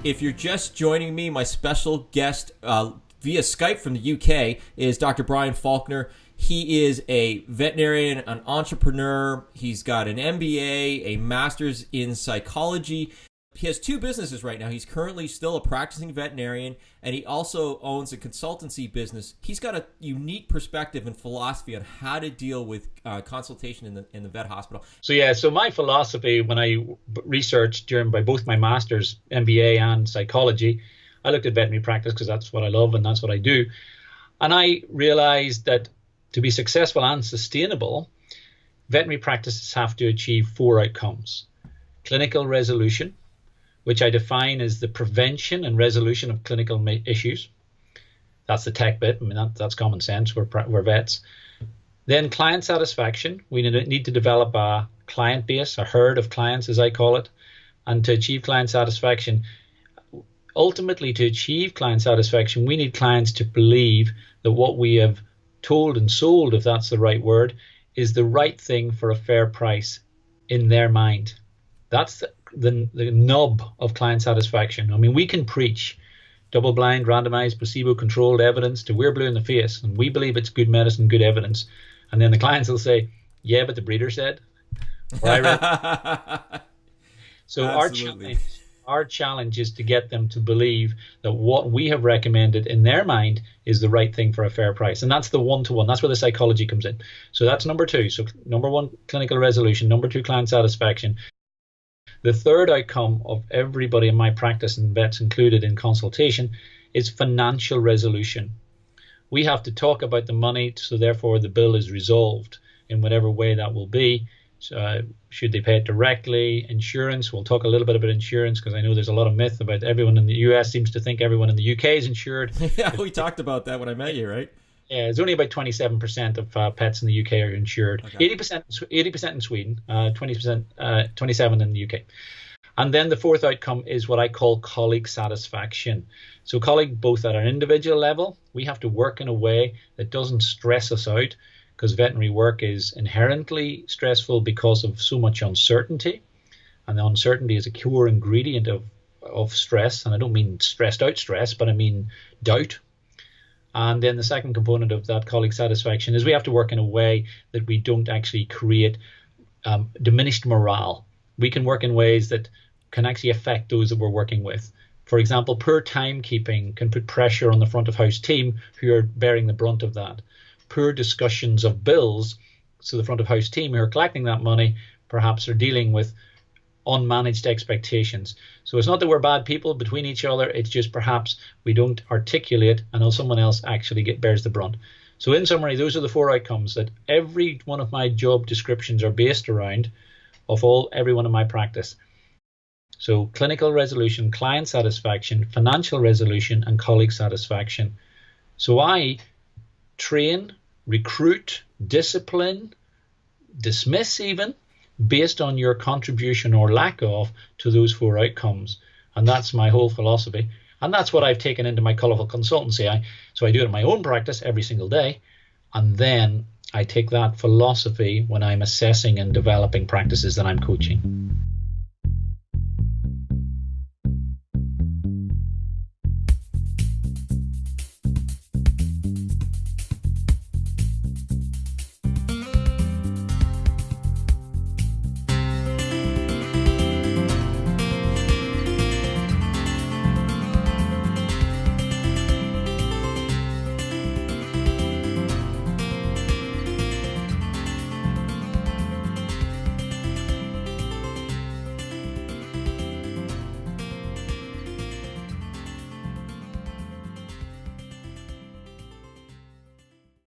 If you're just joining me, my special guest via Skype from the UK is Dr. Brian Faulkner. He is a veterinarian, an entrepreneur. He's got an MBA, a master's in psychology. He has two businesses right now. He's currently still a practicing veterinarian, and he also owns a consultancy business. He's got a unique perspective and philosophy on how to deal with consultation in the vet hospital. So my philosophy when I researched during by both my master's, MBA and psychology, I looked at veterinary practice because that's what I love and that's what I do. And I realized that to be successful and sustainable, veterinary practices have to achieve 4 outcomes. Clinical resolution, which I define as the prevention and resolution of clinical issues. That's the tech bit. I mean, that's common sense. We're vets. Then client satisfaction. We need to develop a client base, a herd of clients, as I call it. And to achieve client satisfaction, ultimately to achieve client satisfaction, we need clients to believe that what we have told and sold, if that's the right word, is the right thing for a fair price in their mind. That's the nub of client satisfaction. I mean, we can preach double-blind, randomized, placebo-controlled evidence till we're blue in the face, and we believe it's good medicine, good evidence. And then the clients will say, yeah, but the breeder said. Or I read. So our challenge is to get them to believe that what we have recommended in their mind is the right thing for a fair price. And that's the one-to-one. That's where the psychology comes in. So that's number 2. So number 1, clinical resolution. Number 2, client satisfaction. The third outcome of everybody in my practice, and vets included in consultation, is financial resolution. We have to talk about the money, so therefore the bill is resolved in whatever way that will be. So, should they pay it directly? Insurance, we'll talk a little bit about insurance because I know there's a lot of myth about everyone in the US seems to think everyone in the UK is insured. Yeah, we talked about that when I met you, right? Yeah, it's only about 27% of pets in the UK are insured. Okay. 80% in Sweden, 27% in the UK. And then the fourth outcome is what I call colleague satisfaction. So colleague, both at an individual level, we have to work in a way that doesn't stress us out, because veterinary work is inherently stressful because of so much uncertainty. And the uncertainty is a core ingredient of stress. And I don't mean stressed out stress, but I mean doubt. And then the second component of that colleague satisfaction is we have to work in a way that we don't actually create diminished morale. We can work in ways that can actually affect those that we're working with. For example, poor timekeeping can put pressure on the front of house team who are bearing the brunt of that. Poor discussions of bills, so the front of house team who are collecting that money perhaps are dealing with unmanaged expectations. So it's not that we're bad people between each other, it's just perhaps we don't articulate and someone else actually bears the brunt. So in summary, those are the 4 outcomes that every one of my job descriptions are based around of every one of my practice. So clinical resolution, client satisfaction, financial resolution, and colleague satisfaction. So I train, recruit, discipline, dismiss even, based on your contribution or lack of to those 4 outcomes. And that's my whole philosophy. And that's what I've taken into my colourful consultancy. So I do it in my own practice every single day. And then I take that philosophy when I'm assessing and developing practices that I'm coaching.